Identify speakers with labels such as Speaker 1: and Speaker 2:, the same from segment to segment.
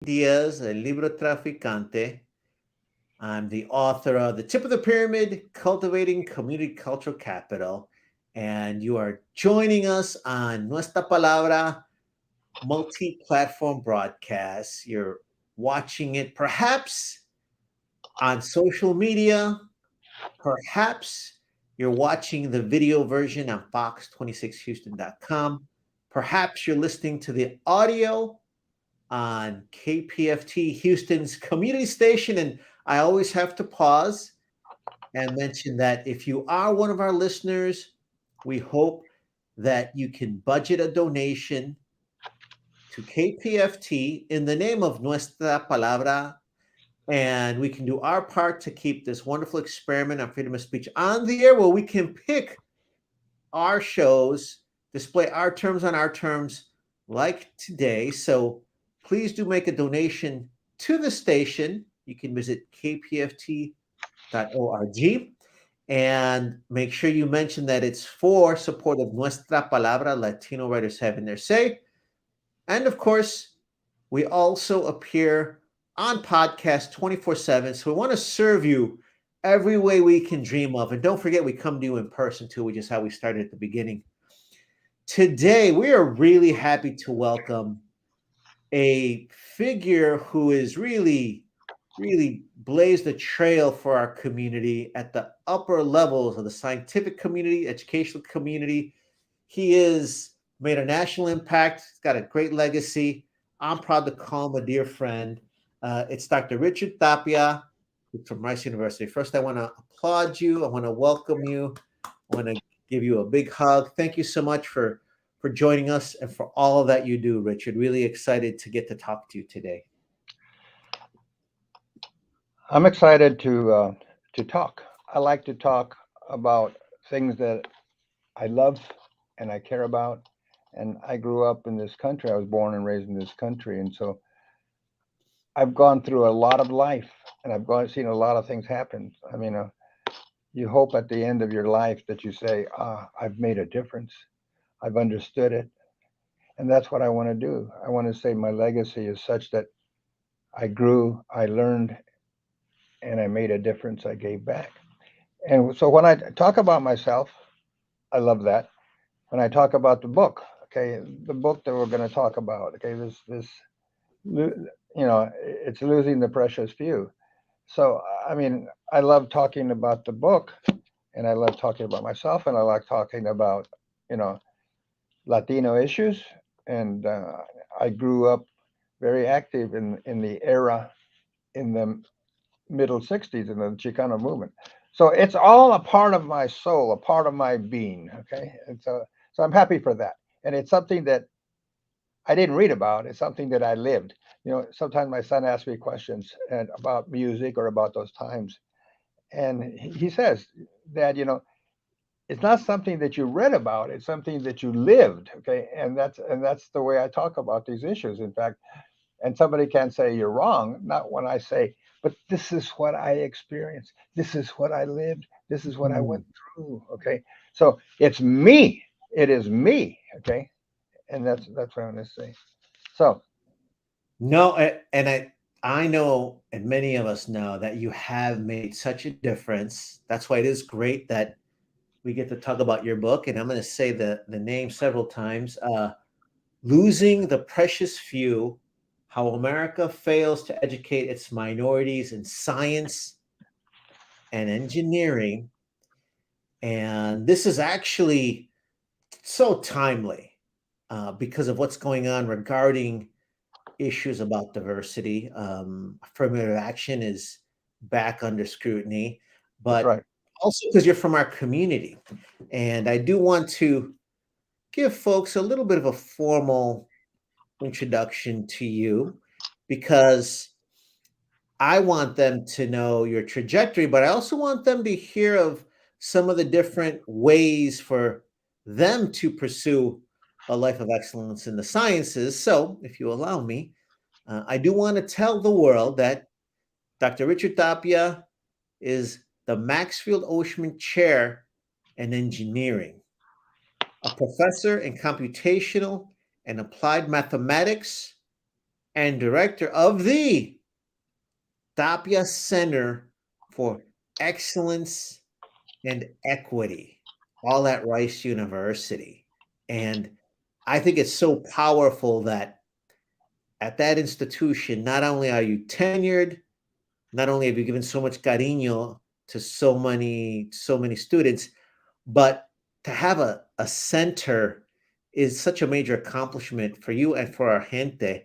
Speaker 1: Diaz, a Librotraficante. I'm the author of The Tip of the Pyramid, Cultivating Community Cultural Capital. And you are joining us on Nuestra Palabra multi-platform broadcast. You're watching it perhaps on social media, perhaps you're watching the video version on fox26houston.com. Perhaps you're listening to the audio on KPFT Houston's community station. And I always have to pause and mention that if you are one of our listeners, we hope that you can budget a donation to KPFT in the name of Nuestra Palabra, and we can do our part to keep this wonderful experiment on freedom of speech on the air, where we can pick our shows, display our terms on our terms like today. So please do make a donation to the station. You can visit kpft.org and make sure you mention that it's for support of Nuestra Palabra, Latino writers having their say. And of course, we also appear on podcast 24/7. So we want to serve you every way we can dream of. And don't forget, we come to you in person too, which is how we started at the beginning. Today, we are really happy to welcome a figure who is really blazed a trail for our community at the upper levels of the scientific community, educational community. He is made a national impact. He's got a great legacy. I'm proud to call him a dear friend. It's Dr. Richard Tapia from Rice University. First, I want to applaud you. I want to welcome you. I want to give you a big hug. Thank you so much for joining us and for all that you do, Richard. Really excited to get to talk to you today.
Speaker 2: I'm excited to talk. I like to talk about things that I love and I care about. And I grew up in this country. I was born and raised in this country, and so I've gone through a lot of life, and seen a lot of things happen. I mean, you hope at the end of your life that you say, I've made a difference. I've understood it. And that's what I want to do. I want to say my legacy is such that I grew, I learned, and I made a difference. I gave back. And so when I talk about myself, I love that. When I talk about the book, okay, the book that we're going to talk about, okay, it's losing the precious few. So, I mean, I love talking about the book, and I love talking about myself, and I like talking about, you know, Latino issues. And I grew up very active in the era in the middle 60s in the Chicano movement. So it's all a part of my soul, a part of my being. Okay. And so I'm happy for that. And it's something that I didn't read about. It's something that I lived. You know, sometimes my son asks me questions about music or about those times. And he says that, it's not something that you read about, it's something that you lived. Okay. And that's the way I talk about these issues. In fact, and somebody can say you're wrong, not when I say, but this is what I experienced. This is what I lived. This is what I went through. Okay. So it's me. It is me. Okay. And that's what I'm going to say. So
Speaker 1: No, and I know, and many of us know that you have made such a difference. That's why it is great that we get to talk about your book. And I'm going to say the name several times. Losing the Precious Few: How America Fails to Educate Its Minorities in Science and Engineering. And this is actually so timely because of what's going on regarding issues about diversity. Affirmative action is back under scrutiny,
Speaker 2: that's
Speaker 1: but
Speaker 2: right.
Speaker 1: also because you're from our community. And I do want to give folks a little bit of a formal introduction to you because I want them to know your trajectory, but I also want them to hear of some of the different ways for them to pursue a life of excellence in the sciences. So, if you allow me, I do want to tell the world that Dr. Richard Tapia is the Maxfield-Oshman Chair in Engineering, a professor in computational and applied mathematics, and director of the Tapia Center for Excellence and Equity, all at Rice University. And I think it's so powerful that at that institution, not only are you tenured, not only have you given so much cariño to so many students, but to have a center is such a major accomplishment for you and for our gente.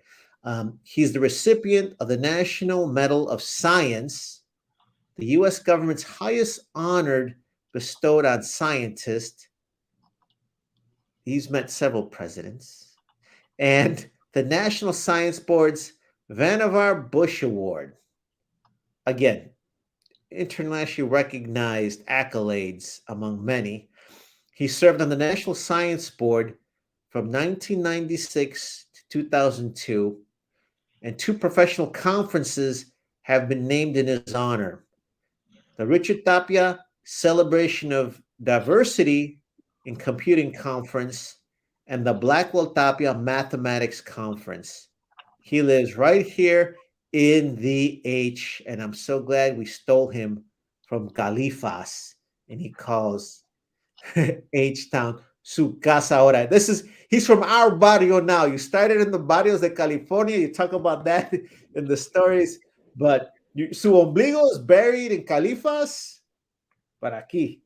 Speaker 1: He's the recipient of the National Medal of Science, the U.S. government's highest honored bestowed on scientists. He's met several presidents, and the National Science Board's Vannevar Bush Award. Again, internationally recognized accolades among many. He served on the National Science Board from 1996 to 2002, and two professional conferences have been named in his honor: the Richard Tapia Celebration of Diversity in Computing Conference and the Blackwell-Tapia Mathematics Conference. He lives right here in the H, and I'm so glad we stole him from Califas, and he calls H Town su casa ahora. He's from our barrio now. You started in the barrios de California. You talk about that in the stories, but su ombligo is buried in Califas. But aquí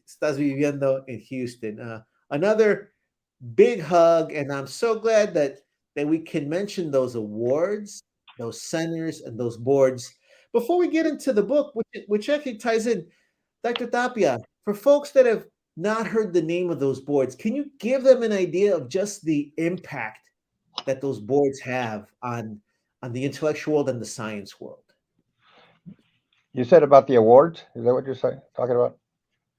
Speaker 1: estás viviendo in Houston. Another big hug, and I'm so glad that we can mention those awards, those centers, and those boards before we get into the book, which actually ties in. Dr. Tapia, for folks that have not heard the name of those boards, can you give them an idea of just the impact that those boards have on the intellectual world and the science world?
Speaker 2: You said about the awards? Is that what you're talking about?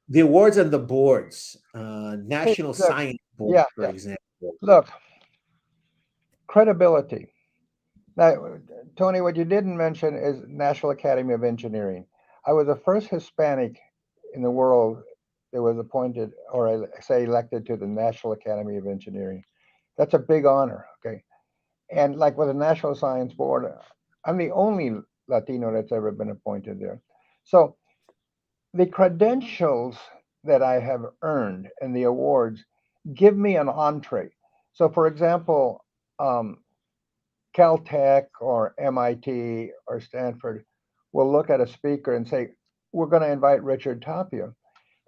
Speaker 1: The awards and the boards, National
Speaker 2: Look,
Speaker 1: Science Board,
Speaker 2: yeah,
Speaker 1: for example.
Speaker 2: Look, credibility. Now, Tony, what you didn't mention is National Academy of Engineering. I was the first Hispanic in the world that was appointed, or I say elected, to the National Academy of Engineering. That's a big honor, okay? And like with the National Science Board, I'm the only Latino that's ever been appointed there. So the credentials that I have earned and the awards give me an entree. So, for example, Caltech or MIT or Stanford will look at a speaker and say, we're going to invite Richard Tapia.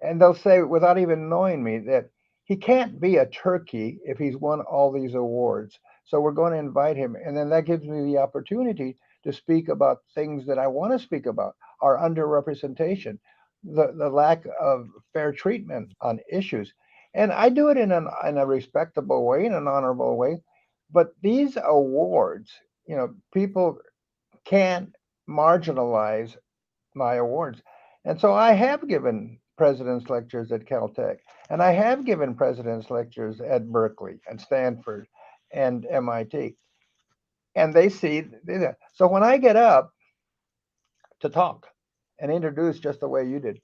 Speaker 2: And they'll say, without even knowing me, that he can't be a turkey if he's won all these awards. So we're going to invite him. And then that gives me the opportunity to speak about things that I want to speak about, our underrepresentation, the lack of fair treatment on issues. And I do it in a respectable way, in an honorable way. But these awards, people can't marginalize my awards. And so I have given president's lectures at Caltech, and I have given president's lectures at Berkeley and Stanford and MIT. And they see that. So when I get up to talk and introduce just the way you did,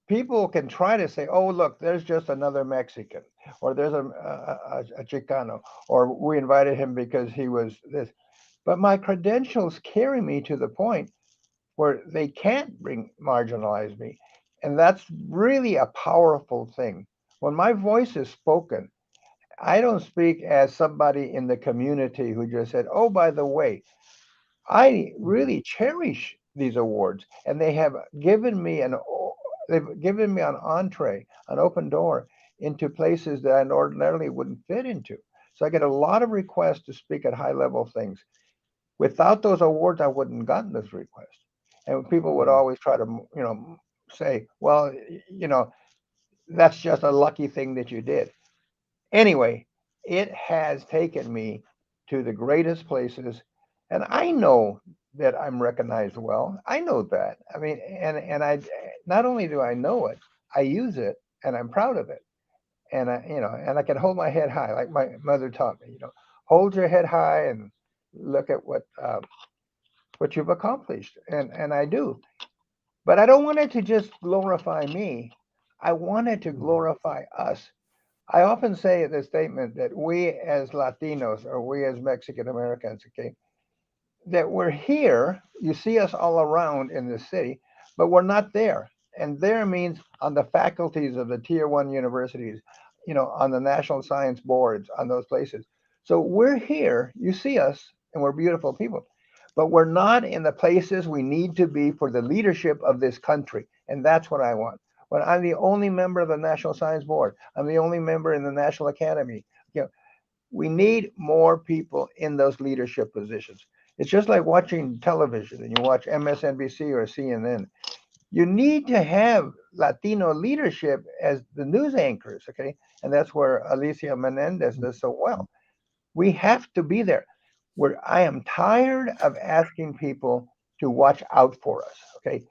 Speaker 2: people can try to say, oh, look, there's just another Mexican, or there's a Chicano, or we invited him because he was this. But my credentials carry me to the point where they can't marginalize me. And that's really a powerful thing. When my voice is spoken, I don't speak as somebody in the community who just said, oh, by the way, I really cherish these awards, and they have given me an entree, an open door into places that I ordinarily wouldn't fit into. So I get a lot of requests to speak at high level things. Without those awards, I wouldn't have gotten this request. And people would always try to, say, well, that's just a lucky thing that you did. Anyway, it has taken me to the greatest places, and I know that I'm recognized well. I know that. I mean, and I not only do I know it, I use it, and I'm proud of it. And I can hold my head high, like my mother taught me. Hold your head high and look at what you've accomplished, and I do. But I don't want it to just glorify me. I want it to glorify us. I often say the statement that we as Latinos or we as Mexican Americans, okay, that we're here. You see us all around in the city, but we're not there. And there means on the faculties of the tier one universities, on the national science boards, on those places. So we're here. You see us, and we're beautiful people, but we're not in the places we need to be for the leadership of this country. And that's what I want. When I'm the only member of the National Science Board, I'm the only member in the National Academy. You know, we need more people in those leadership positions. It's just like watching television and you watch MSNBC or CNN. You need to have Latino leadership as the news anchors, okay? And that's where Alicia Menendez does so well. We have to be there. Where I am tired of asking people to watch out for us, okay?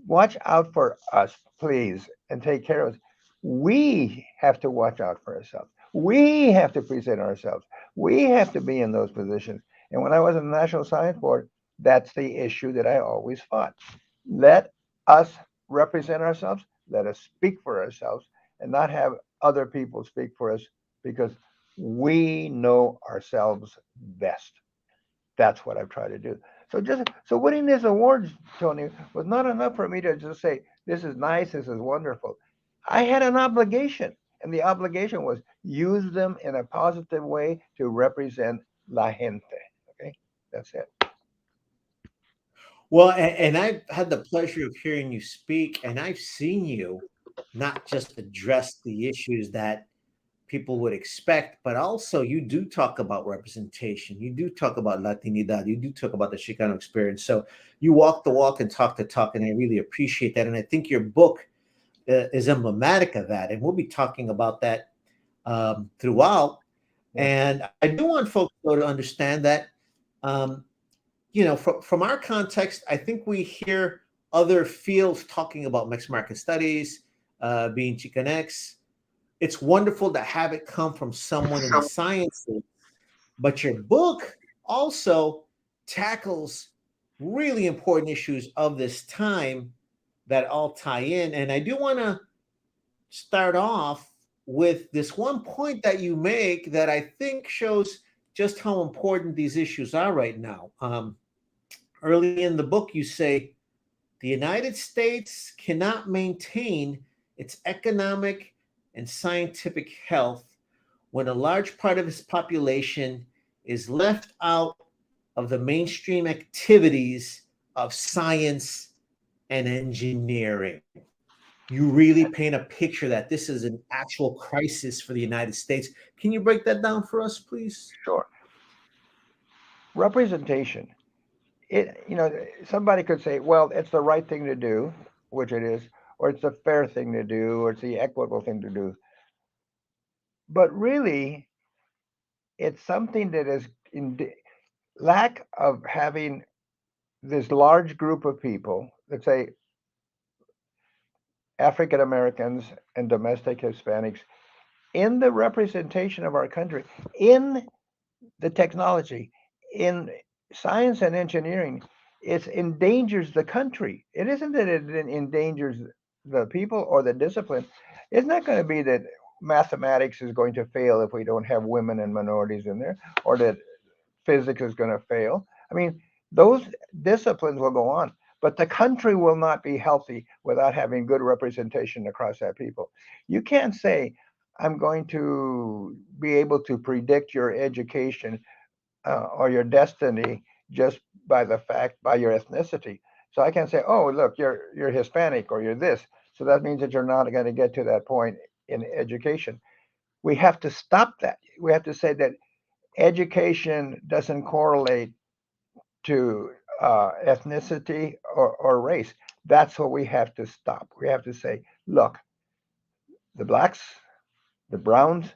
Speaker 2: Watch out for us, please, and take care of us. We have to watch out for ourselves. We have to present ourselves. We have to be in those positions. And when I was in the National Science Board, that's the issue that I always fought. Let us represent ourselves. Let us speak for ourselves and not have other people speak for us because we know ourselves best. That's what I've tried to do. So winning this award, Tony, was not enough for me to just say, this is nice, this is wonderful. I had an obligation, and the obligation was use them in a positive way to represent la gente. Okay, that's it.
Speaker 1: Well, and I've had the pleasure of hearing you speak, and I've seen you not just address the issues that people would expect, but also you do talk about representation. You do talk about Latinidad. You do talk about the Chicano experience. So you walk the walk and talk the talk, and I really appreciate that. And I think your book is emblematic of that. And we'll be talking about that throughout.
Speaker 2: Yeah.
Speaker 1: And I do want folks though to understand that, um, from our context, I think we hear other fields talking about Mexican American studies, being Chicanx. It's wonderful to have it come from someone in the sciences, but your book also tackles really important issues of this time that all tie in. And I do want to start off with this one point that you make that I think shows just how important these issues are right now. Early in the book, you say the United States cannot maintain its economic and scientific health when a large part of its population is left out of the mainstream activities of science and engineering. You really paint a picture that this is an actual crisis for the United States. Can you break that down for us, please?
Speaker 2: Sure. Representation. Somebody could say, well, it's the right thing to do, which it is, or it's the fair thing to do, or it's the equitable thing to do. But really, it's something that is in lack of having this large group of people, let's say African Americans and domestic Hispanics, in the representation of our country, in the technology, in science and engineering, it endangers the country. It isn't that it endangers the people or the discipline. It's not going to be that mathematics is going to fail if we don't have women and minorities in there, or that physics is going to fail. I mean, those disciplines will go on, but the country will not be healthy without having good representation across that people. You can't say, I'm going to be able to predict your education or your destiny just by your ethnicity. So I can say, oh, look, you're Hispanic or you're this. So that means that you're not going to get to that point in education. We have to stop that. We have to say that education doesn't correlate to ethnicity or race. That's what we have to stop. We have to say, look, the blacks, the browns,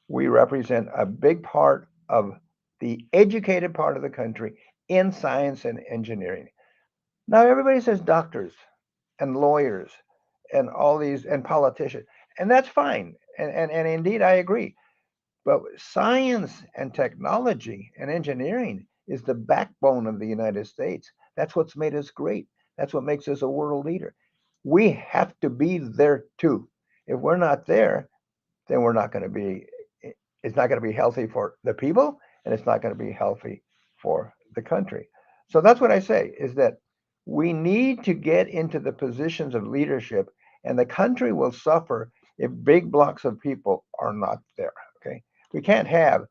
Speaker 2: we represent a big part of the educated part of the country in science and engineering. Now everybody says doctors and lawyers and all these and politicians, and that's fine. And indeed I agree. But science and technology and engineering is the backbone of the United States. That's what's made us great. That's what makes us a world leader. We have to be there too. If we're not there, then we're not going to be, it's not going to be healthy for the people, and it's not going to be healthy for the country. So that's what I say, is that we need to get into the positions of leadership, and the country will suffer if big blocks of people are not there. Okay, we can't have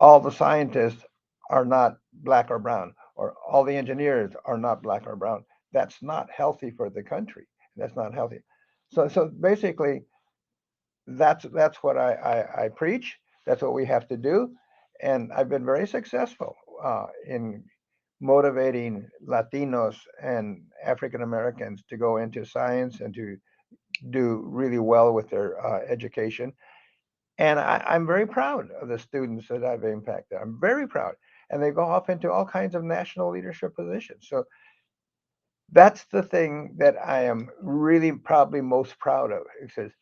Speaker 2: all the scientists are not black or brown, or all the engineers are not black or brown. That's not healthy for the country. That's not healthy. So basically, that's what I preach. That's what we have to do, and I've been very successful in motivating Latinos and African Americans to go into science and to do really well with their education. And I'm very proud of the students that I've impacted. I'm very proud. And they go off into all kinds of national leadership positions. So that's the thing that I am really probably most proud of. It says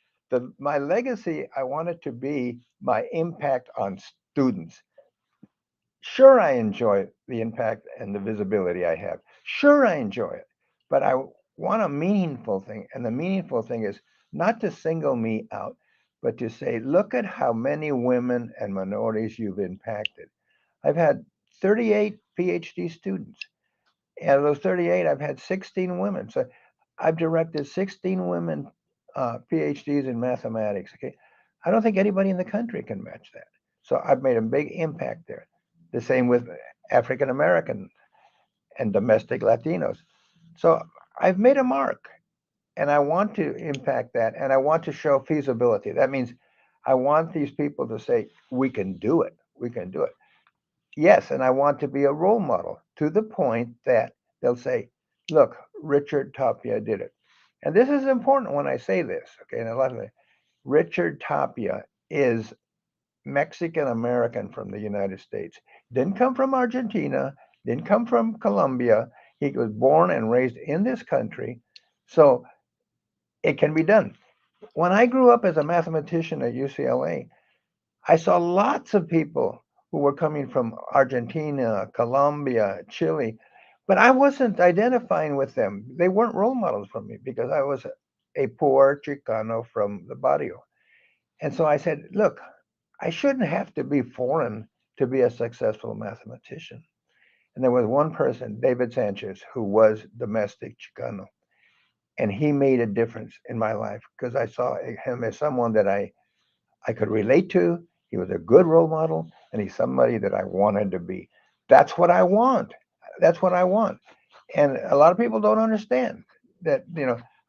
Speaker 2: my legacy, I want it to be my impact on students. Sure, I enjoy the impact and the visibility I have. Sure, I enjoy it. But I want a meaningful thing. And the meaningful thing is not to single me out, but to say, look at how many women and minorities you've impacted. I've had 38 PhD students. And of those 38, I've had 16 women. So I've directed 16 women PhDs in mathematics. Okay, I don't think anybody in the country can match that. So I've made a big impact there. The same with African American and domestic Latinos. So I've made a mark, and I want to impact that, and I want to show feasibility. That means I want these people to say, we can do it. We can do it. Yes, and I want to be a role model to the point that they'll say, look, Richard Tapia did it. And this is important when I say this, okay? And a lot of it, Richard Tapia is Mexican American from the United States. Didn't come from Argentina, didn't come from Colombia. He was born and raised in this country. So it can be done. When I grew up as a mathematician at UCLA, I saw lots of people who were coming from Argentina, Colombia, Chile, but I wasn't identifying with them. They weren't role models for me because I was a poor Chicano from the barrio. And so I said, look, I shouldn't have to be foreign to be a successful mathematician. And there was one person, David Sanchez, who was domestic Chicano. And he made a difference in my life because I saw him as someone that I could relate to. He was a good role model, and he's somebody that I wanted to be. That's what I want. That's what I want. And a lot of people don't understand that,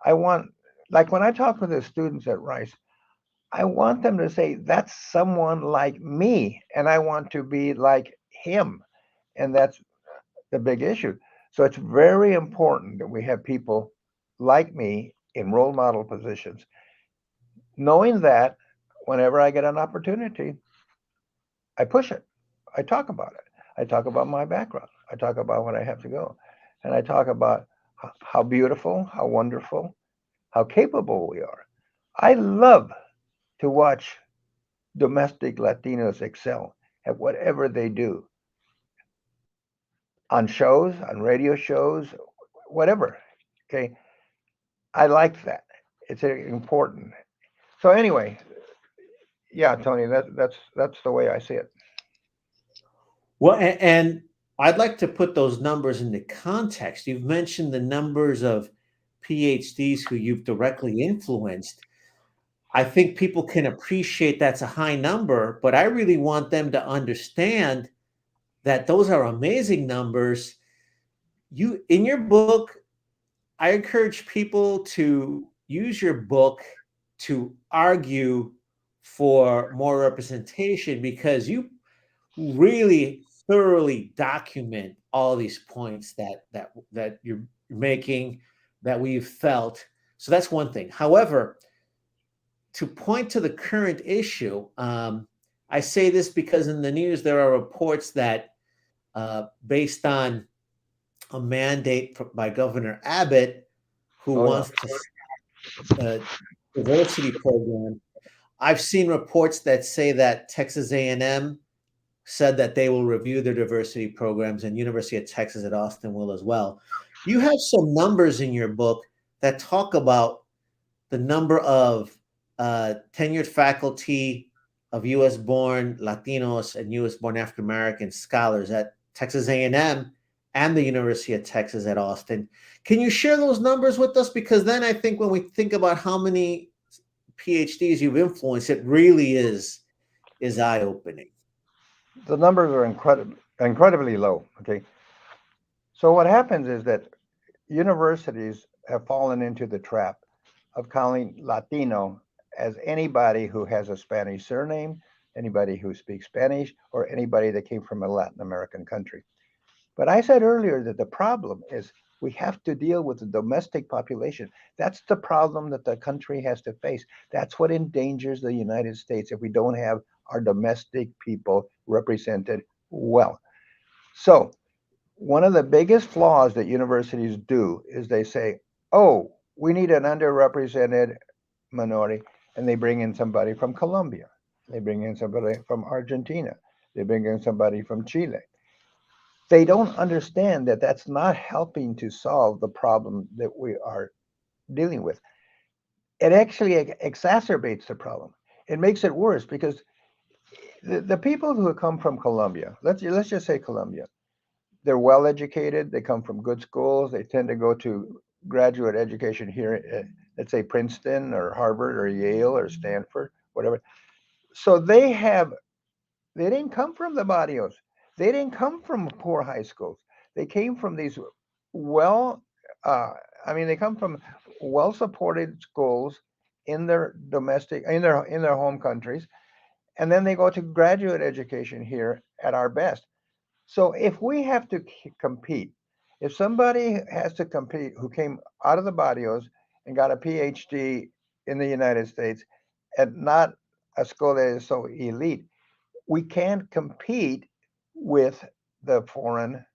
Speaker 2: I want, like when I talk with the students at Rice, I want them to say, that's someone like me, and I want to be like him. And that's the big issue. So it's very important that we have people like me in role model positions, knowing that whenever I get an opportunity, I push it. I talk about it. I talk about my background. I talk about when I have to go. And I talk about how beautiful, how wonderful, how capable we are. I love to watch domestic Latinos excel at whatever they do on shows, on radio shows, whatever. Okay. I like that. It's important. So anyway, yeah, Tony, that's the way I see it.
Speaker 1: Well, and I'd like to put those numbers into context. You've mentioned the numbers of PhDs who you've directly influenced. I think people can appreciate that's a high number, but I really want them to understand that those are amazing numbers. You, in your book, I encourage people to use your book to argue for more representation because you really thoroughly document all these points that you're making, that we've felt. So that's one thing. However, to point to the current issue, I say this because in the news there are reports that based on a mandate by Governor Abbott, who wants to diversity program. I've seen reports that say that Texas A&M said that they will review their diversity programs, and University of Texas at Austin will as well. You have some numbers in your book that talk about the number of tenured faculty of U.S.-born Latinos and U.S.-born African-American scholars at Texas A&M and the University of Texas at Austin. Can you share those numbers with us? Because then I think when we think about how many PhDs you've influenced, it really is eye-opening.
Speaker 2: The numbers are incredibly low. Okay, so what happens is that universities have fallen into the trap of calling Latino as anybody who has a Spanish surname, anybody who speaks Spanish, or anybody that came from a Latin American country. But I said earlier that the problem is we have to deal with the domestic population. That's the problem that the country has to face. That's what endangers the United States if we don't have our domestic people represented well. So, one of the biggest flaws that universities do is they say, oh, we need an underrepresented minority, and they bring in somebody from Colombia. They bring in somebody from Argentina. They bring in somebody from Chile. They don't understand that that's not helping to solve the problem that we are dealing with. It actually exacerbates the problem. It makes it worse because the people who come from Colombia, let's just say Colombia, they're well educated. They come from good schools. They tend to go to graduate education here at, let's say, Princeton or Harvard or Yale or Stanford, whatever. So they didn't come from the barrios. They didn't come from poor high schools. They came from these well, they come from well-supported schools in their in their home countries, and then they go to graduate education here at our best. So if we have to compete, if somebody has to compete who came out of the barrios and got a PhD in the United States and not a school that is so elite, we can't compete with the foreign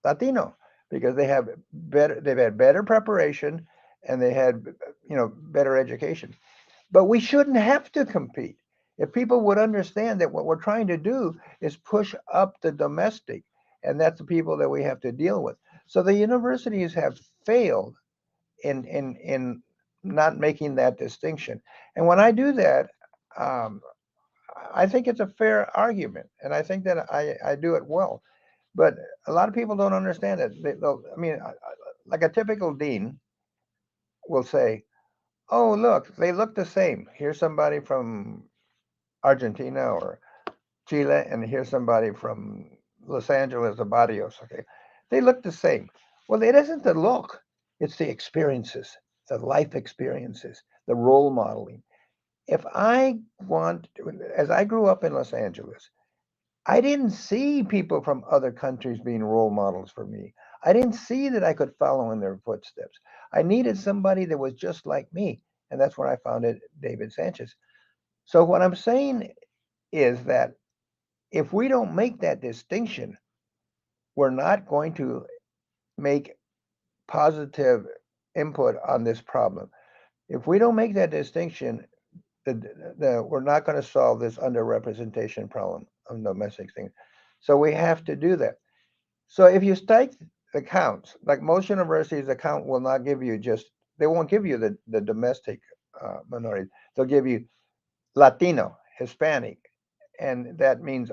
Speaker 2: Latino because they've had better preparation and they had better education. But we shouldn't have to compete. If people would understand that what we're trying to do is push up the domestic, and that's the people that we have to deal with. So the universities have failed in not making that distinction. And when I do that, um, I think it's a fair argument, and I think that I do it well. But a lot of people don't understand it. Like a typical dean will say, "Oh, look, they look the same. Here's somebody from Argentina or Chile, and here's somebody from Los Angeles or Barrios. Okay, they look the same. Well, it isn't the look; it's the experiences, the life experiences, the role modeling. If I want, as I grew up in Los Angeles, I didn't see people from other countries being role models for me. I didn't see that I could follow in their footsteps. I needed somebody that was just like me, and that's when I found it, David Sanchez. So what I'm saying is that if we don't make that distinction, we're not going to make positive input on this problem. If we don't make that distinction, we're not going to solve this underrepresentation problem of domestic things. So we have to do that. So if you take the counts, like most universities, the count will not give you they won't give you the domestic minority. They'll give you Latino, Hispanic, and that means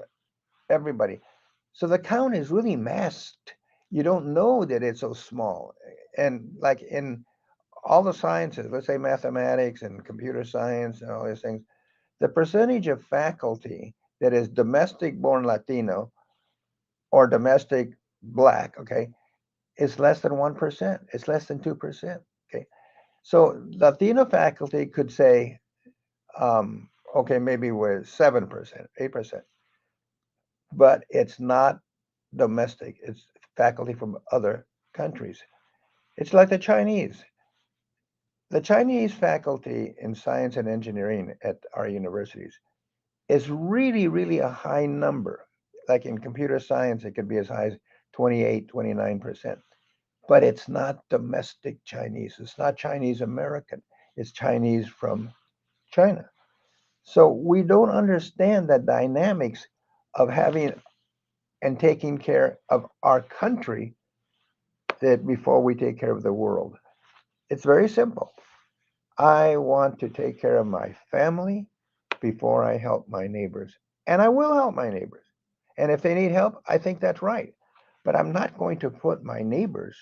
Speaker 2: everybody. So the count is really masked. You don't know that it's so small. And like in all the sciences, let's say mathematics and computer science and all these things, the percentage of faculty that is domestic born Latino or domestic Black, okay, is less than 1%. It's less than 2%. Okay. So Latino faculty could say, okay, maybe we're 7%, 8%, but it's not domestic. It's faculty from other countries. It's like the Chinese. The Chinese faculty in science and engineering at our universities is really, really a high number. Like in computer science, it could be as high as 28, 29%. But it's not domestic Chinese. It's not Chinese American. It's Chinese from China. So we don't understand the dynamics of having and taking care of our country that before we take care of the world. It's very simple. I want to take care of my family before I help my neighbors. And I will help my neighbors. And if they need help, I think that's right. But I'm not going to put my neighbors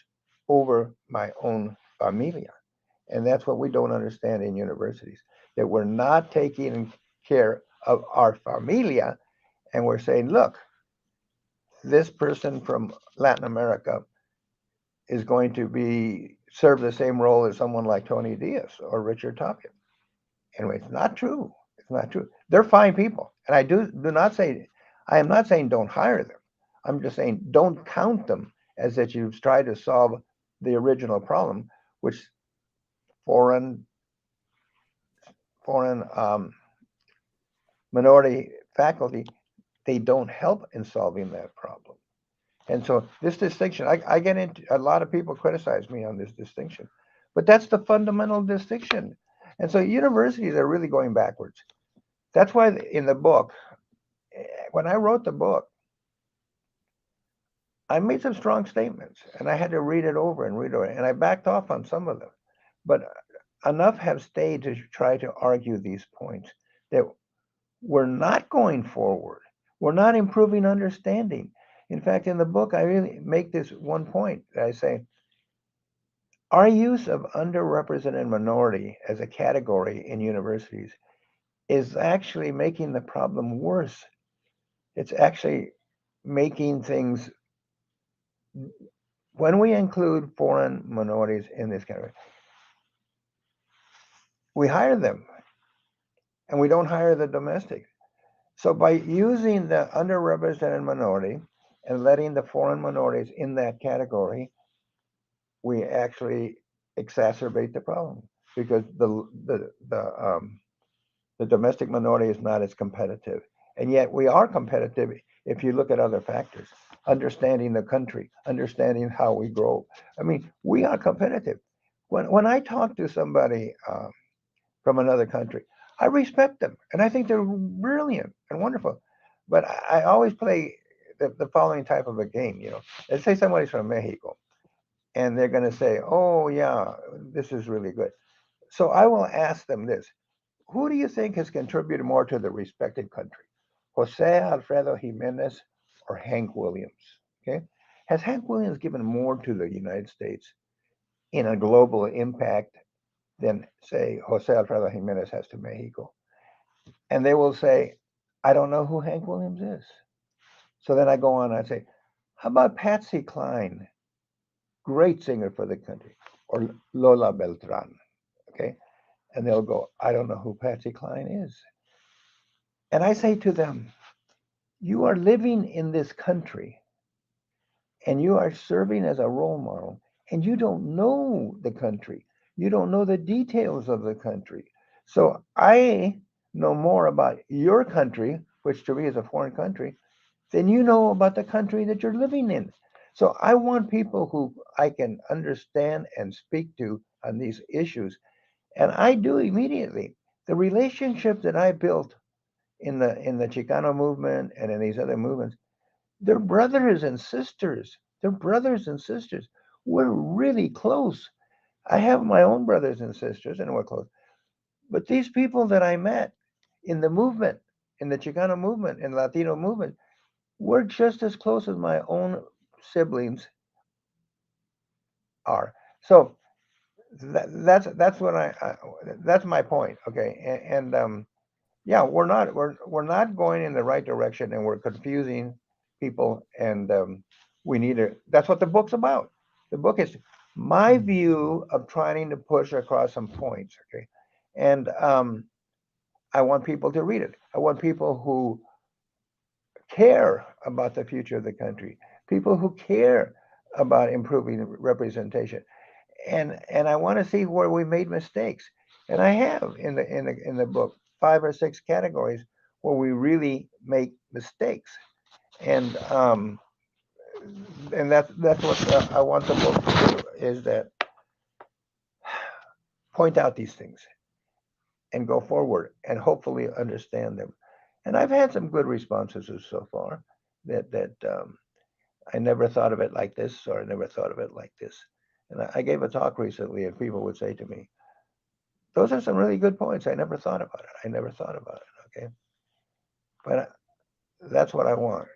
Speaker 2: over my own familia. And that's what we don't understand in universities, that we're not taking care of our familia. And we're saying, look, this person from Latin America is going to be serve the same role as someone like Tony Diaz or Richard Tapia. Anyway, it's not true. It's not true. They're fine people, and I do not say I am not saying don't hire them. I'm just saying don't count them as that you've tried to solve the original problem, which foreign foreign minority faculty, they don't help in solving that problem. And so this distinction, I get into a lot of people criticize me on this distinction, but that's the fundamental distinction. And so universities are really going backwards. That's why in the book, when I wrote the book, I made some strong statements and I had to read it over and read it over, and I backed off on some of them. But enough have stayed to try to argue these points that we're not going forward. We're not improving understanding. In fact, in the book, I really make this one point that I say our use of underrepresented minority as a category in universities is actually making the problem worse. It's actually making things, when we include foreign minorities in this category, we hire them and we don't hire the domestic. So by using the underrepresented minority and letting the foreign minorities in that category, we actually exacerbate the problem because the domestic minority is not as competitive. And yet we are competitive if you look at other factors, understanding the country, understanding how we grow. I mean, we are competitive. When I talk to somebody from another country, I respect them and I think they're brilliant and wonderful. But I always play the following type of a game, you know. Let's say somebody's from Mexico and they're going to say, oh, yeah, this is really good. So I will ask them this: who do you think has contributed more to the respected country? Jose Alfredo Jimenez or Hank Williams? Okay. Has Hank Williams given more to the United States in a global impact than, say, Jose Alfredo Jimenez has to Mexico? And they will say, I don't know who Hank Williams is. So then I go on and I say, how about Patsy Cline, great singer for the country, or Lola Beltran? Okay. And they'll go, I don't know who Patsy Cline is. And I say to them, you are living in this country and you are serving as a role model, and you don't know the country. You don't know the details of the country. So I know more about your country, which to me is a foreign country, than you know about the country that you're living in. So I want people who I can understand and speak to on these issues. And I do immediately. The relationship that I built in the Chicano movement and in these other movements, they're brothers and sisters. They're brothers and sisters. We're really close. I have my own brothers and sisters, and we're close. But these people that I met in the movement, in the Chicano movement, in the Latino movement, we're just as close as my own siblings are. So that's what that's my point. Okay, and yeah, we're not going in the right direction, and we're confusing people, and we need to. That's what the book's about. The book is my view of trying to push across some points. Okay, and I want people to read it. I want people who care about the future of the country, people who care about improving representation, and I want to see where we made mistakes. And I have in the book 5 or 6 categories where we really make mistakes, and um, and that's what I want the book to do, is that point out these things and go forward and hopefully understand them. And I've had some good responses so far that I never thought of it like this, or I never thought of it like this. And I gave a talk recently, and people would say to me, those are some really good points. I never thought about it. I never thought about it. Okay, but that's what I want.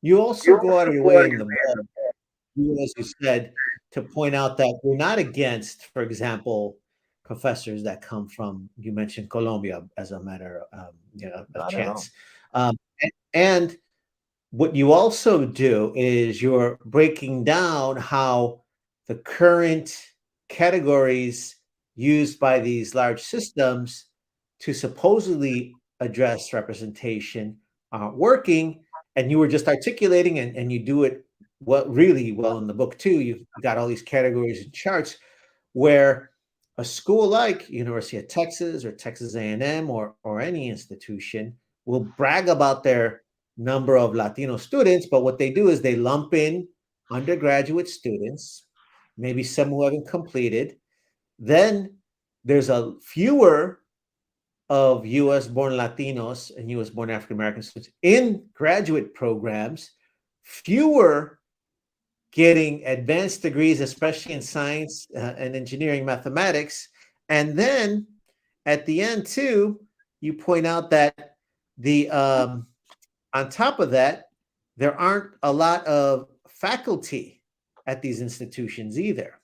Speaker 1: You also go out of your way in the book, as you said, to point out that we're not against, for example, professors that come from, you mentioned Colombia as a matter of
Speaker 2: Not at all.
Speaker 1: chance. And what you also do is you're breaking down how the current categories used by these large systems to supposedly address representation aren't working. And you were just articulating, and you do it really well in the book too. You've got all these categories and charts where a school like University of Texas or Texas A&M or any institution will brag about their number of Latino students, but what they do is they lump in undergraduate students, maybe some who haven't completed. Then there's a fewer of US born Latinos and US born African American students in graduate programs, fewer getting advanced degrees, especially in science and engineering mathematics. And then at the end, too, you point out that the on top of that, there aren't a lot of faculty at these institutions either.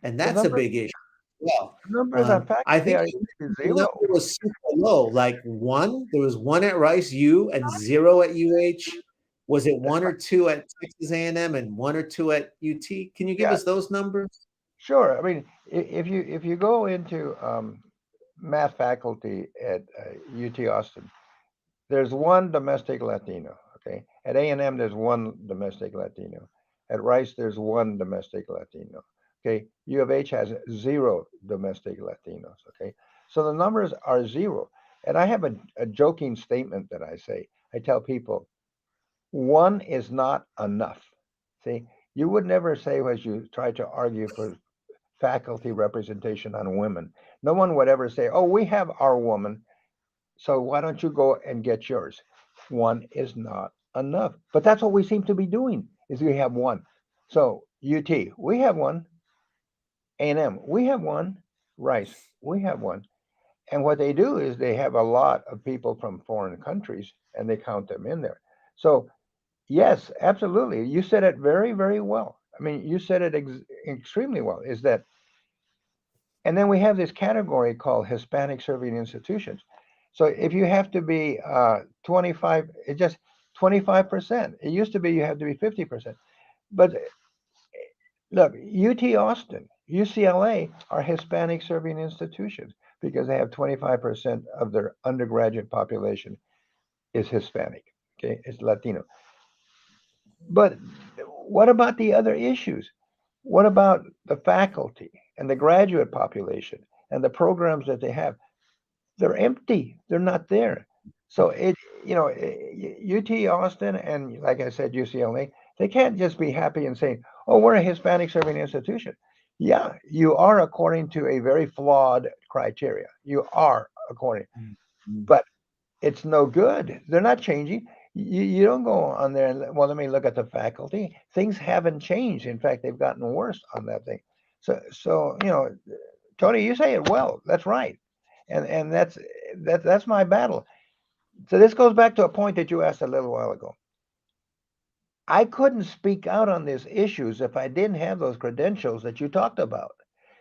Speaker 1: And
Speaker 2: The
Speaker 1: that's a
Speaker 2: number,
Speaker 1: big issue. Well,
Speaker 2: numbers on
Speaker 1: I
Speaker 2: faculty
Speaker 1: think
Speaker 2: are
Speaker 1: the
Speaker 2: usually
Speaker 1: number
Speaker 2: zero.
Speaker 1: was super low, like one. There was one at Rice U and zero at UH. Was it one or two at Texas A&M and one or two at UT? Can you give
Speaker 2: Yeah,
Speaker 1: us those numbers?
Speaker 2: sure. I mean, if you go into math faculty at UT Austin, there's one domestic Latino. Okay, at A&M there's one domestic Latino. At Rice there's one domestic Latino. Okay, U of H has zero domestic Latinos. Okay, so the numbers are zero. And I have a joking statement that I say. I tell people one is not enough. See, you would never say as you try to argue for faculty representation on women. No one would ever say, "Oh, we have our woman, so why don't you go and get yours?" One is not enough. But that's what we seem to be doing is we have one. So UT, we have one. A&M, we have one. Rice, we have one. And what they do is they have a lot of people from foreign countries and they count them in there. So yes, absolutely. You said it very, very well. I mean, you said it extremely well. Is that, and then we have this category called Hispanic serving institutions. So if you have to be 25, it just 25%. It used to be you have to be 50%. But look, UT Austin, UCLA are Hispanic serving institutions because they have 25% of their undergraduate population is Hispanic. Okay, it's Latino. But what about the other issues? What about the faculty and the graduate population and the programs that they have? They're empty. They're not there. So UT Austin and like I said, UCLA, they can't just be happy and saying, "Oh, we're a Hispanic serving institution." Yeah, you are according to a very flawed criteria. You are according,
Speaker 1: Mhm.
Speaker 2: but it's no good. They're not changing. You don't go on there and well, let me look at the faculty. Things haven't changed. In fact, they've gotten worse on that thing. So Tony, you say it well. That's right, and that's my battle. So this goes back to a point that you asked a little while ago. I couldn't speak out on these issues if I didn't have those credentials that you talked about.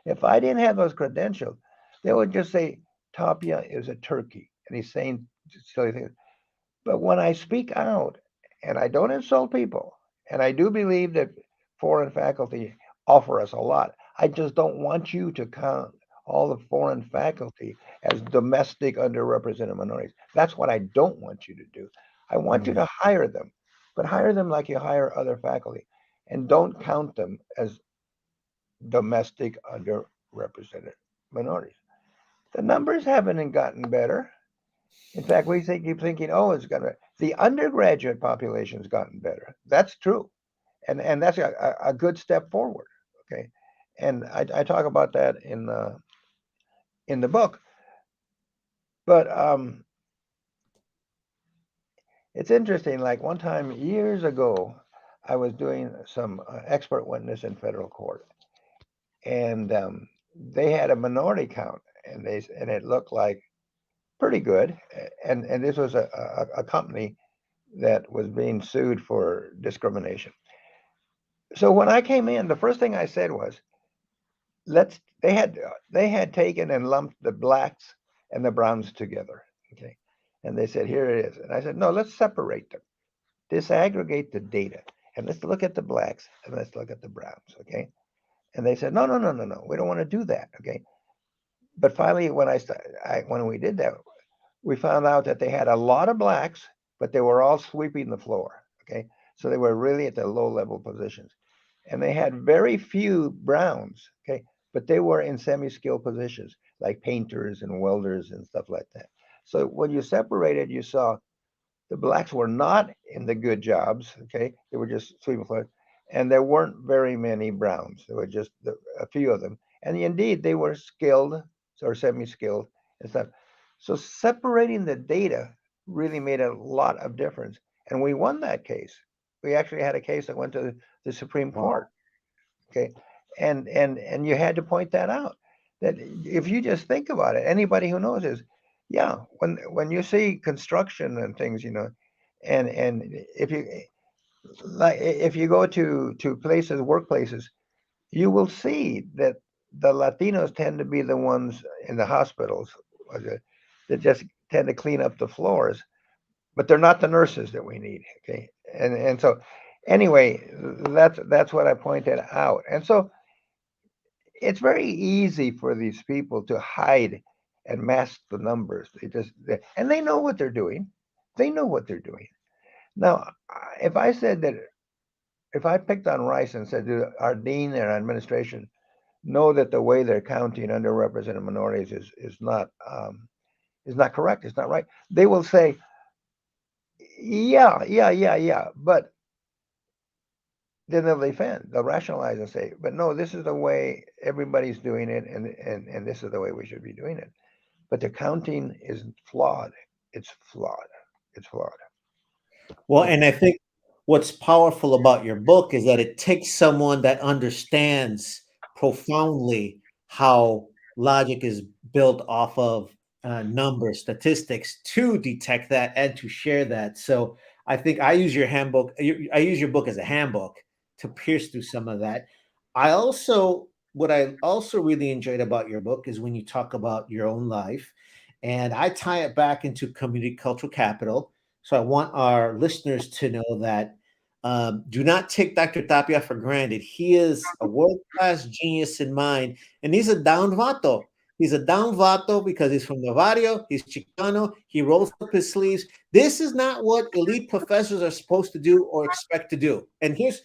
Speaker 2: If I didn't have those credentials, they would just say Tapia is a turkey, and he's saying silly things. But when I speak out, and I don't insult people, and I do believe that foreign faculty offer us a lot, I just don't want you to count all the foreign faculty as domestic underrepresented minorities. That's what I don't want you to do. I want you to hire them, but hire them like you hire other faculty, and don't count them as domestic underrepresented minorities. The numbers haven't gotten better. In fact, keep thinking, oh, it's gonna. The undergraduate population's gotten better. That's true, and that's a good step forward. Okay, and I talk about that in the book. But it's interesting. Like one time years ago, I was doing some expert witness in federal court, and they had a minority count, and it looked like pretty good. And this was a company that was being sued for discrimination. So when I came in, the first thing I said was, let's they had taken and lumped the blacks and the browns together. Okay. And they said, here it is. And I said, no, let's separate them, disaggregate the data, and let's look at the blacks and let's look at the browns. Okay. And they said, no, no, no, no, no, we don't want to do that. Okay. But finally, when we did that, we found out that they had a lot of blacks, but they were all sweeping the floor. Okay. So they were really at the low level positions. And they had very few browns. Okay. But they were in semi-skilled positions like painters and welders and stuff like that. So when you separated, you saw the blacks were not in the good jobs. Okay. They were just sweeping floors. And there weren't very many browns. There were just a few of them. And indeed, they were skilled or semi-skilled and stuff. So separating the data really made a lot of difference. And we won that case. We actually had a case that went to the Supreme Court. Okay. And you had to point that out. That if you just think about it, anybody who knows is, yeah, when you see construction and things, and if you go to places, workplaces, you will see that the Latinos tend to be the ones in the hospitals that just tend to clean up the floors, but they're not the nurses that we need. Okay, and so anyway, that's what I pointed out, and so it's very easy for these people to hide and mask the numbers. And they know what they're doing. They know what they're doing. Now, if I said that, if I picked on Rice and said, do our dean and our administration know that the way they're counting underrepresented minorities is not correct, it's not right, they will say, yeah, but then they'll defend, they'll rationalize and say, but no, this is the way everybody's doing it, and this is the way we should be doing it. But the counting is flawed. It's flawed. It's flawed.
Speaker 1: Well, and I think what's powerful about your book is that it takes someone that understands profoundly how logic is built off of numbers, statistics to detect that and to share that. So I think I use your handbook, I use your book as a handbook to pierce through some of that. What I also really enjoyed about your book is when you talk about your own life, and I tie it back into community cultural capital. So I want our listeners to know that do not take Dr. Tapia for granted. He is a world-class genius in mind, and he's a down vato. He's a down vato because he's from the barrio, he's Chicano, he rolls up his sleeves. This is not what elite professors are supposed to do or expect to do. And here's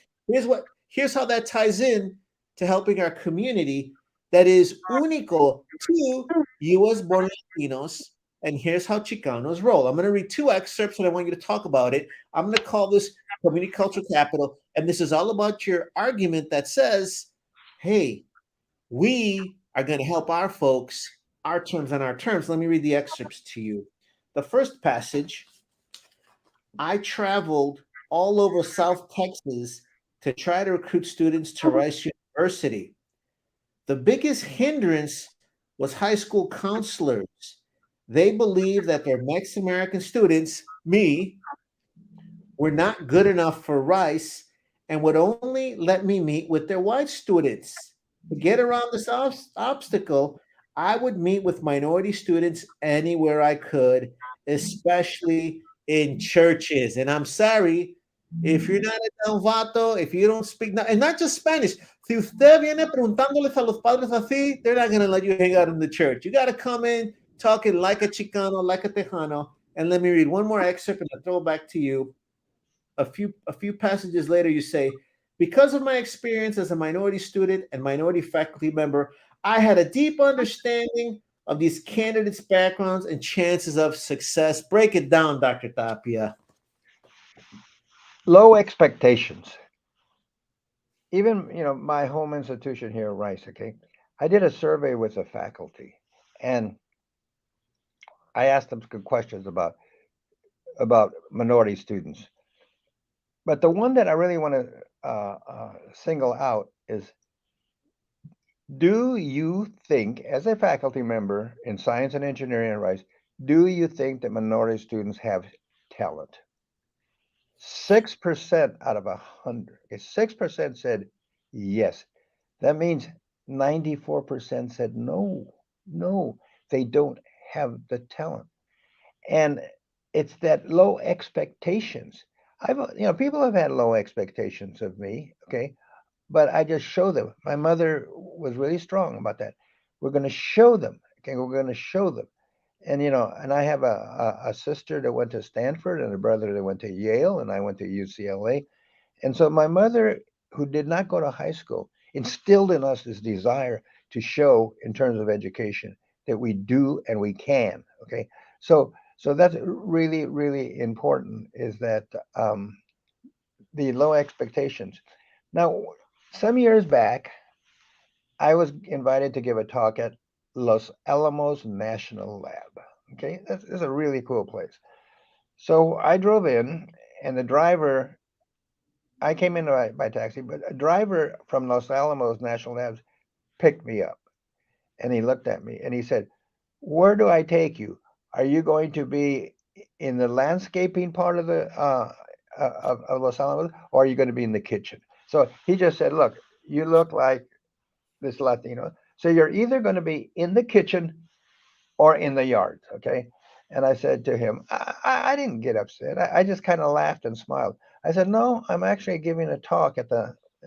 Speaker 1: how that ties in to helping our community that is único to U.S.-born Latinos. And here's how Chicanos roll. I'm going to read two excerpts and I want you to talk about it. I'm going to call this Community Cultural Capital. And this is all about your argument that says, hey, we are going to help our folks, our terms on our terms. Let me read the excerpts to you. The first passage, I traveled all over South Texas to try to recruit students to Rice University. The biggest hindrance was high school counselors. They believe that their Mexican American students, me, were not good enough for Rice and would only let me meet with their white students. To get around this obstacle, I would meet with minority students anywhere I could, especially in churches. And I'm sorry, if you're not a novato, if you don't speak, and not just Spanish, si usted viene preguntándoles a los padres así, they're not going to let you hang out in the church. You got to come in talking like a Chicano, like a Tejano. And let me read one more excerpt and I'll throw it back to you. A few passages later, you say, because of my experience as a minority student and minority faculty member, I had a deep understanding of these candidates' backgrounds and chances of success. Break it down, Dr. Tapia.
Speaker 2: Low expectations. Even, my home institution here at Rice, okay, I did a survey with the faculty, and I asked them good questions about minority students. But the one that I really want to single out is Do you think, as a faculty member in science and engineering and rice, do you think that minority students have talent? 6% out of 100. Okay, 6% said yes. That means 94% said no, no, they don't have the talent. And it's that low expectations. People have had low expectations of me, okay, but I just show them. My mother was really strong about that. We're going to show them, okay, we're going to show them. And I have a sister that went to Stanford and a brother that went to Yale, and I went to UCLA. And so my mother, who did not go to high school, instilled in us this desire to show, in terms of education, that we do and we can. Okay, so that's really really important. Is that the low expectations? Now, some years back, I was invited to give a talk at Los Alamos National Lab. Okay, that's a really cool place. So I drove in, and the driver, I came in by taxi, but a driver from Los Alamos National Labs picked me up, and he looked at me and he said, "Where do I take you? Are you going to be in the landscaping part of the of Los Alamos, or are you going to be in the kitchen?" So he just said, "Look, you look like this Latino, so you're either going to be in the kitchen or in the yard." Okay. And I said to him, I didn't get upset. I just kind of laughed and smiled. I said, "No, I'm actually giving a talk in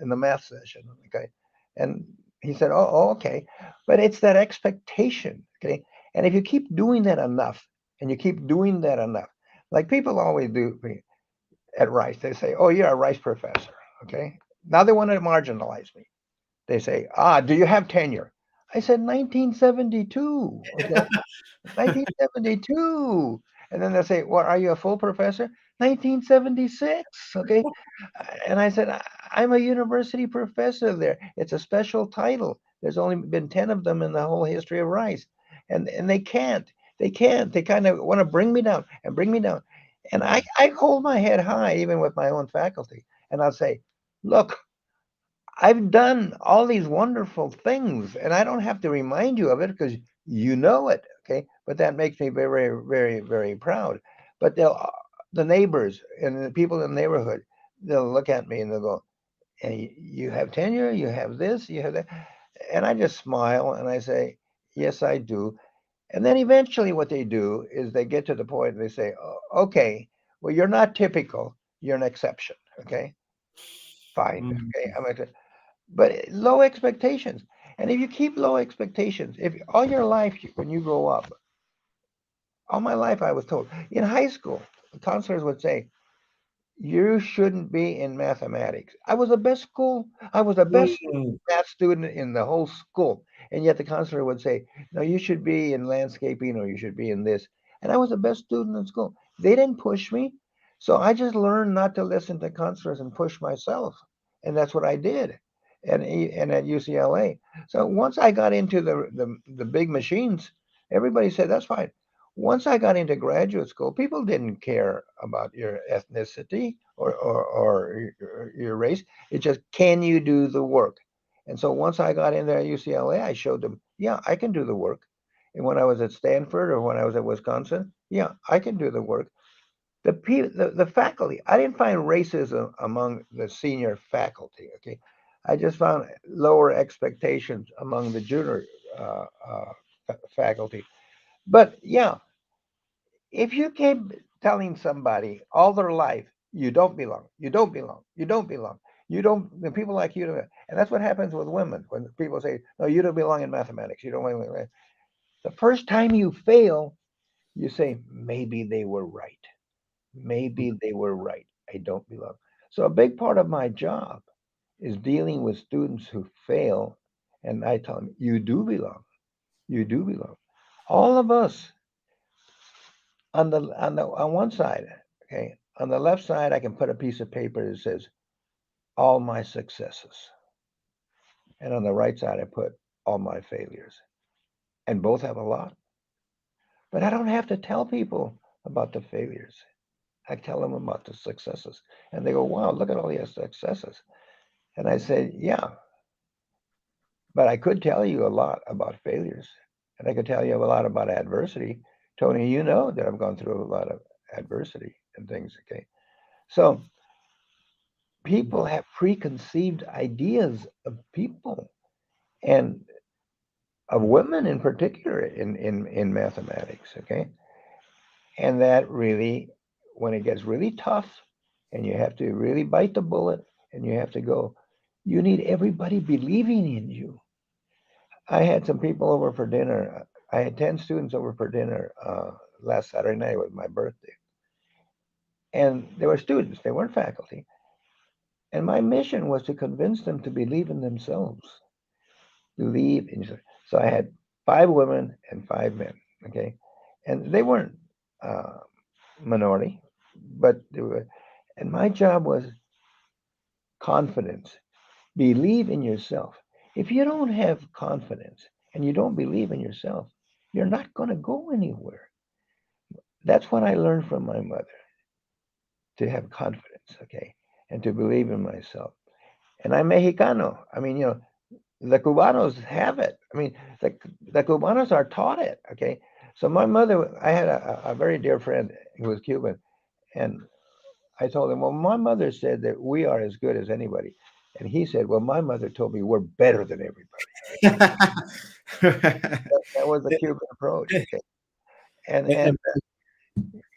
Speaker 2: the math session." Okay. And he said, "Oh, okay." But it's that expectation. Okay. And if you keep doing that enough, and you keep doing that enough, like people always do at Rice, they say, "Oh, you're a Rice professor." Okay. Now they want to marginalize me. They say, "Do you have tenure?" I said 1972. Okay. 1972. And then they'll say, "Well, are you a full professor?" 1976. Okay. And I said, "I'm a university professor there. It's a special title. There's only been 10 of them in the whole history of Rice." And they can't. They can't. They kind of want to bring me down and bring me down. And I hold my head high, even with my own faculty. And I'll say, "Look, I've done all these wonderful things, and I don't have to remind you of it because you know it." Okay, but that makes me very, very, very proud. But the neighbors and the people in the neighborhood, they'll look at me and they'll go, "And you have tenure, you have this, you have that," and I just smile and I say, "Yes, I do." And then eventually, what they do is they get to the point and they say, "Okay, well, you're not typical, you're an exception." Okay, fine.
Speaker 1: Mm.
Speaker 2: Okay, but low expectations. And if you keep low expectations, if all your life, when you grow up, all my life I was told in high school, the counselors would say, "You shouldn't be in mathematics." I was the best school. I was the best
Speaker 1: Mm.
Speaker 2: math student in the whole school. And yet the counselor would say, "No, you should be in landscaping or you should be in this." And I was the best student in school. They didn't push me. So I just learned not to listen to counselors and push myself. And that's what I did. And at UCLA. So once I got into the big machines, everybody said, "That's fine." Once I got into graduate school, people didn't care about your ethnicity or your race. It's just, can you do the work? And so once I got in there at UCLA, I showed them, yeah, I can do the work. And when I was at Stanford or when I was at Wisconsin, yeah, I can do the work. The faculty, I didn't find racism among the senior faculty. Okay, I just found lower expectations among the junior faculty. But yeah, if you keep telling somebody all their life, "You don't belong, you don't belong, you don't belong, you don't," the people like you, and that's what happens with women when people say, "No, you don't belong in mathematics, you don't belong." The first time you fail, you say, "Maybe they were right. Maybe they were right. I don't belong." So a big part of my job is dealing with students who fail, and I tell them, "You do belong. You do belong." All of us on one side, okay, on the left side, I can put a piece of paper that says all my successes, and on the right side, I put all my failures, and both have a lot. But I don't have to tell people about the failures. I tell them about the successes, and they go, "Wow, look at all your successes." And I say, "Yeah, But I could tell you a lot about failures, and I could tell you a lot about adversity. Tony, you know that I've gone through a lot of adversity and things. Okay, so people have preconceived ideas of people and of women in particular in mathematics. Okay, and that really, when it gets really tough, and you have to really bite the bullet, and you have to go, you need everybody believing in you. I had some people over for dinner. I had 10 students over for dinner last Saturday night. It was my birthday. And they were students, they weren't faculty. And my mission was to convince them to believe in themselves. Believe in yourself. So I had 5 women and 5 men, okay? And they weren't uh, minority, but they were. And my job was confidence. Believe in yourself. If you don't have confidence and you don't believe in yourself, you're not going to go anywhere. That's what I learned from my mother, to have confidence, okay, and to believe in myself. And I'm Mexicano. I mean, the Cubanos have it. I mean, the Cubanos are taught it, okay. So my mother, I had a very dear friend who was Cuban, and I told him, well, my mother said that we are as good as anybody. And he said, well, my mother told me we're better than everybody. That was the Cuban approach, okay. And
Speaker 1: and,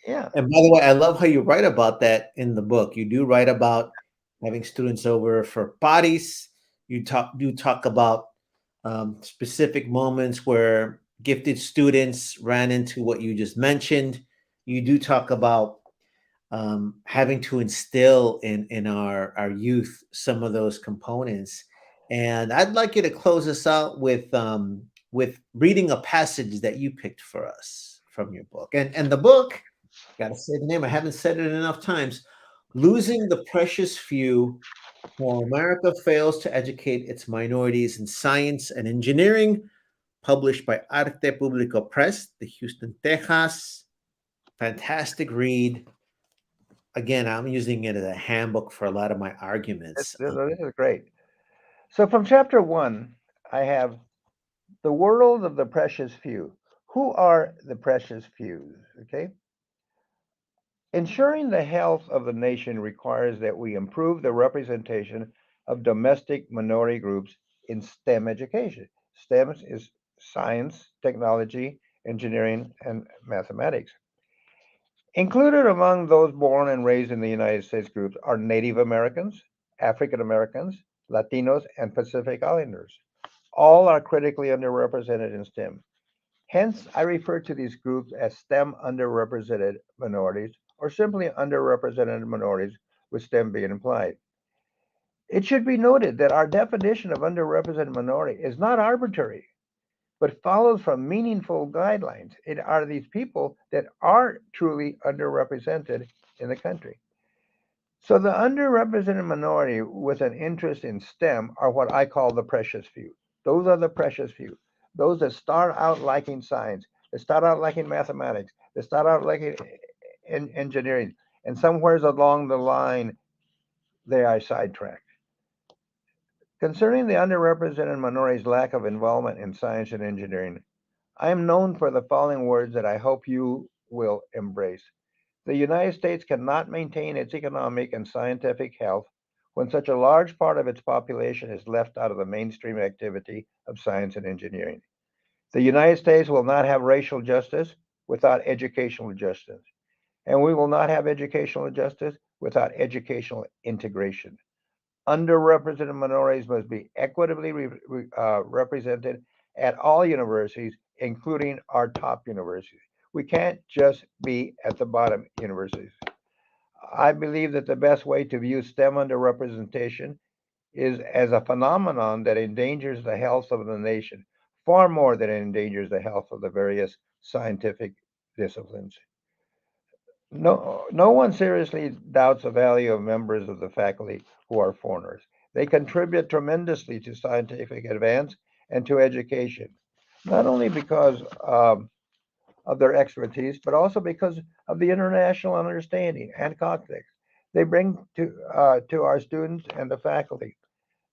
Speaker 2: yeah,
Speaker 1: and by the way, I love how you write about that in the book. You do write about having students over for parties. You talk about specific moments where gifted students ran into what you just mentioned. You do talk about having to instill in our youth some of those components. And I'd like you to close us out with reading a passage that you picked for us from your book. And the book, got to say the name. I haven't said it enough times. Losing the Precious Few: How America Fails to Educate Its Minorities in Science and Engineering, published by Arte Público Press, the Houston, Texas. Fantastic read. Again, I'm using it as a handbook for a lot of my arguments.
Speaker 2: this is great. So from chapter 1, I have the world of the precious few. Who are the precious few? Okay. Ensuring the health of the nation requires that we improve the representation of domestic minority groups in STEM education. STEM is science, technology, engineering, and mathematics. Included among those born and raised in the United States groups are Native Americans, African Americans, Latinos, and Pacific Islanders. All are critically underrepresented in STEM. Hence, I refer to these groups as STEM underrepresented minorities, or simply underrepresented minorities, with STEM being implied. It should be noted that our definition of underrepresented minority is not arbitrary, but follows from meaningful guidelines. It are these people that are truly underrepresented in the country. So the underrepresented minority with an interest in STEM are what I call the precious few. Those are the precious few. Those that start out liking science, that start out liking mathematics, that start out liking engineering, and somewheres along the line they are sidetracked. Concerning the underrepresented minority's lack of involvement in science and engineering, I am known for the following words that I hope you will embrace. The United States cannot maintain its economic and scientific health when such a large part of its population is left out of the mainstream activity of science and engineering. The United States will not have racial justice without educational justice, and we will not have educational justice without educational integration. Underrepresented minorities must be equitably represented at all universities, including our top universities. We can't just be at the bottom universities. I believe that the best way to view STEM underrepresentation is as a phenomenon that endangers the health of the nation far more than it endangers the health of the various scientific disciplines. No one seriously doubts the value of members of the faculty who are foreigners. They contribute tremendously to scientific advance and to education, not only because of their expertise, but also because of the international understanding and context they bring to our students and the faculty.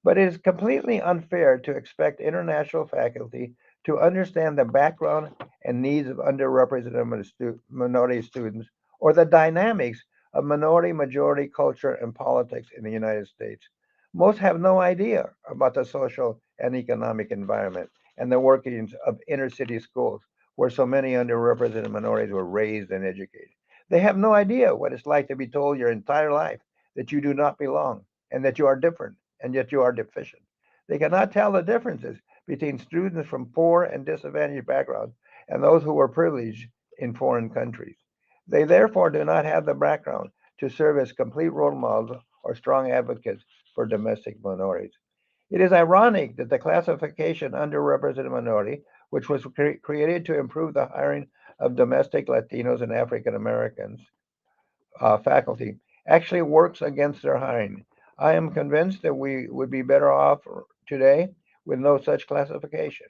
Speaker 2: But it is completely unfair to expect international faculty to understand the background and needs of underrepresented minority students or the dynamics of minority majority culture and politics in the United States. Most have no idea about the social and economic environment and the workings of inner city schools where so many underrepresented minorities were raised and educated. They have no idea what it's like to be told your entire life that you do not belong and that you are different and yet you are deficient. They cannot tell the differences between students from poor and disadvantaged backgrounds and those who were privileged in foreign countries. They therefore do not have the background to serve as complete role models or strong advocates for domestic minorities. It is ironic that the classification underrepresented minority, which was created to improve the hiring of domestic Latinos and African Americans faculty, actually works against their hiring. I am convinced that we would be better off today with no such classification.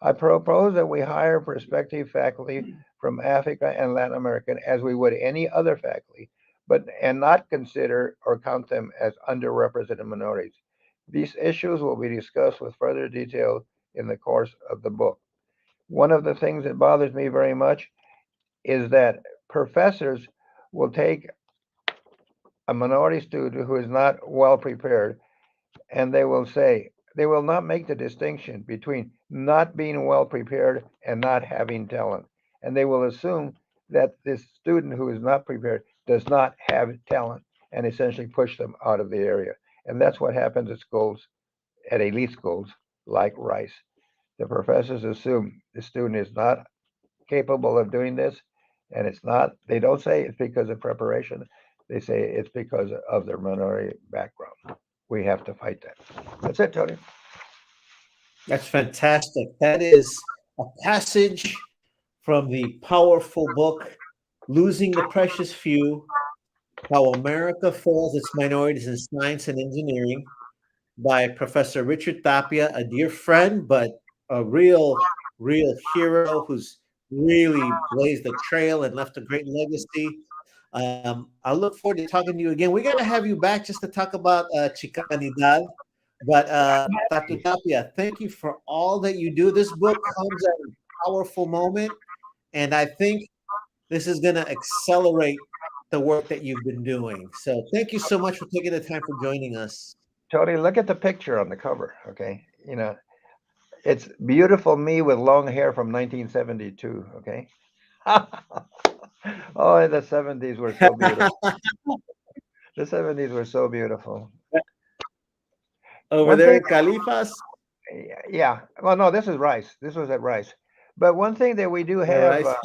Speaker 2: I propose that we hire prospective faculty from Africa and Latin America as we would any other faculty, but and not consider or count them as underrepresented minorities. These issues will be discussed with further detail in the course of the book. One of the things that bothers me very much is that professors will take a minority student who is not well prepared and they will not make the distinction between not being well prepared and not having talent. And they will assume that this student who is not prepared does not have talent and essentially push them out of the area. And that's what happens at schools, at elite schools like Rice. The professors assume the student is not capable of doing this, and it's not, they don't say it's because of preparation, they say it's because of their minority background. We have to fight that. That's it, Tony.
Speaker 1: That's fantastic. That is a passage from the powerful book, Losing the Precious Few: How America Fails Its Minorities in Science and Engineering, by Professor Richard Tapia, a dear friend, but a real hero who's really blazed the trail and left a great legacy. I look forward to talking to you again. We're going to have you back just to talk about Chicanidad. But Dr. Tapia, thank you for all that you do. This book comes at a powerful moment, and I think this is going to accelerate the work that you've been doing. So thank you so much for taking the time for joining us.
Speaker 2: Tony, look at the picture on the cover, okay? You know, it's beautiful me with long hair from 1972, okay? Oh, the 70s were so beautiful. The 70s were so beautiful.
Speaker 1: Over
Speaker 2: One
Speaker 1: there
Speaker 2: thing,
Speaker 1: in Califas.
Speaker 2: yeah. Well, no, this is Rice. This was at Rice. But one thing that we do
Speaker 1: All
Speaker 2: have
Speaker 1: right.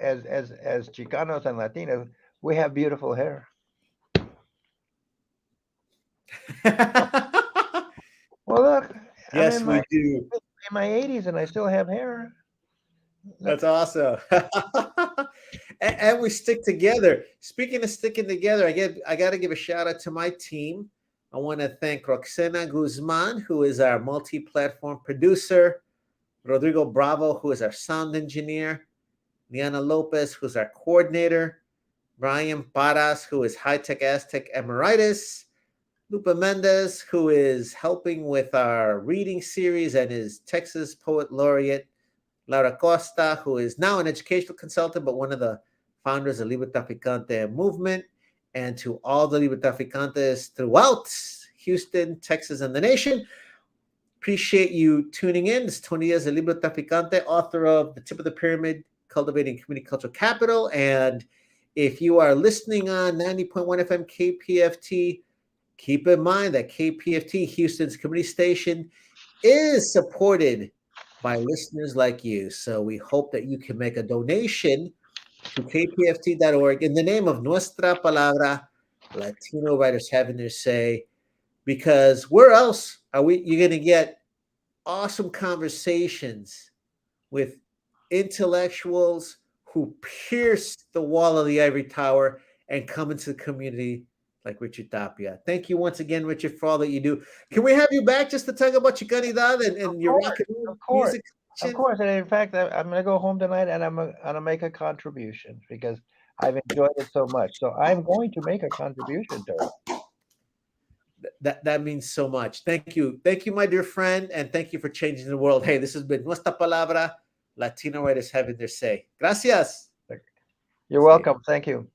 Speaker 2: as Chicanos and Latinos, we have beautiful hair. Well, look, I'm
Speaker 1: Yes, we do.
Speaker 2: in my 80s and I still have hair.
Speaker 1: That's awesome. And we stick together. Speaking of sticking together, I got to give a shout out to my team. I want to thank Roxana Guzman, who is our multi-platform producer, Rodrigo Bravo, who is our sound engineer, Liana Lopez, who's our coordinator, Brian Paras, who is High-Tech Aztec Emeritus, Lupa Mendez, who is helping with our reading series and is Texas Poet Laureate, Laura Costa, who is now an educational consultant, but one of the founders of Librotraficante movement, and to all the Librotraficantes throughout Houston, Texas, and the nation. Appreciate you tuning in. This is Tony Diaz, Librotraficante, author of The Tip of the Pyramid, Cultivating Community Cultural Capital. And if you are listening on 90.1 FM KPFT, keep in mind that KPFT, Houston's community station, is supported by listeners like you. So we hope that you can make a donation to kpft.org in the name of Nuestra Palabra, Latino writers having their say, because where else are you're going to get awesome conversations with intellectuals who pierce the wall of the ivory tower and come into the community like Richard Tapia. Thank you once again, Richard, for all that you do. Can we have you back just to talk about Chicanidad and your rock and roll music?
Speaker 2: Of course. And in fact, I'm going to go home tonight and I'm going to make a contribution because I've enjoyed it so much. So I'm going to make a contribution to it.
Speaker 1: That means so much. Thank you. Thank you, my dear friend, and thank you for changing the world. Hey, this has been Nuestra Palabra, Latino writers having their say. Gracias.
Speaker 2: You're welcome. Thank you.